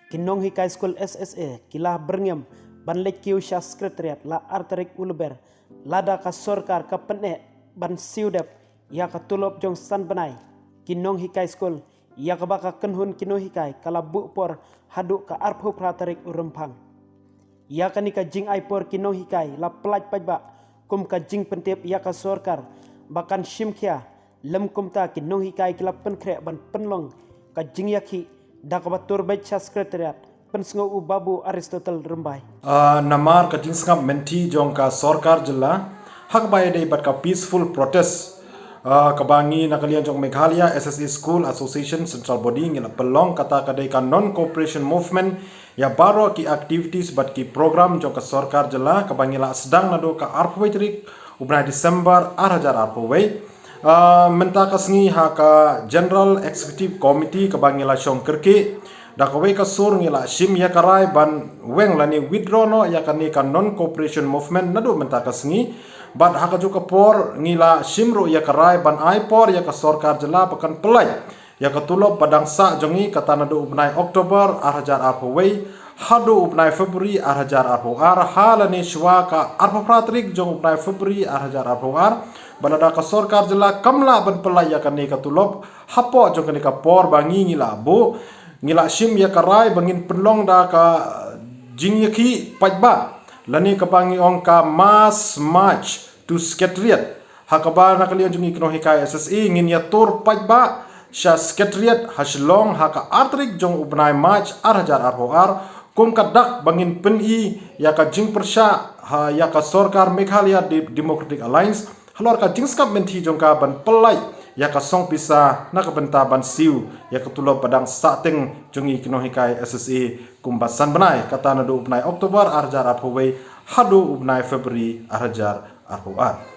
Kinong Hikai School SSA kilah berngem ban lekiu sya sekretariat la arterik ulber lada ka sorkar ka pene ban siudep ya ka tulop jong san benai Kinong Hikai School ya ka baka kenhun Kinong Hikai kala bukpor haduk ka arpu pratarik urempang ya ka nika jing aipor Kinong Hikai la pelaj pajba kum ka jing pentip ya ka sorkar bakan shimkia lem kumta Kinong Hikai kila penkre ban penlong ka jing yakhi Dakabatur baca sekretariat pensengau ubabu Aristotle Rembai. Namar kating sangam menti jong ka sorkar jela hak bay day bat ka peaceful protest kabangi nakalian jong Meghalaya SSA School Association Central Body ngila pelong kata kadai ka non cooperation movement ya baro ki activities bat ki program jong ka sorkar jela kabangi la sedang nado ka arpway trik ubna Desember arhajar arpway menta kasngi haka General Executive Committee kabangila syong kerki dakawai kasur ngila shim ya karai ban weng lani withdraw no ya kani kan non cooperation movement nadu menta kasngi bat haka juga por ngila shimro ya karai ban aipor ya ka sorkar jela pakan pelai ya katulop padang sa jongi kata nadu ubnai Oktober arhajar arpawai hadu ubnai Februari arhajar arpawar halani shwa ka arpapratrik jong ubnai Februari arhajar arpawar banada ka sorkar jela kamla ban pelai ya kani katulop hapo jong kani ka por bangi ngila bu ngila shim ya karai bangin penlong da ka jingyaki pajba lani ka bangi ong ka mass march to secretariat hakaba nakalian jungi Kinong Hikai SSA ngin ya tur pajba sya secretariat haslong haka artrik jong ubnai march arhajar arhoar kum kadak bangin peni ya ka jing persya ya ka sorkar Meghalaya Democratic Alliance halor ka jing skap menti jong ka ban pelai ya ka song pisa na ka benta ban siu ya ka tulo padang sateng jungi Kinong Hikai SSA kumbasan benai kata nadu ubnai Oktober arhajar arhowai hadu ubnai Februari arhajar arhoar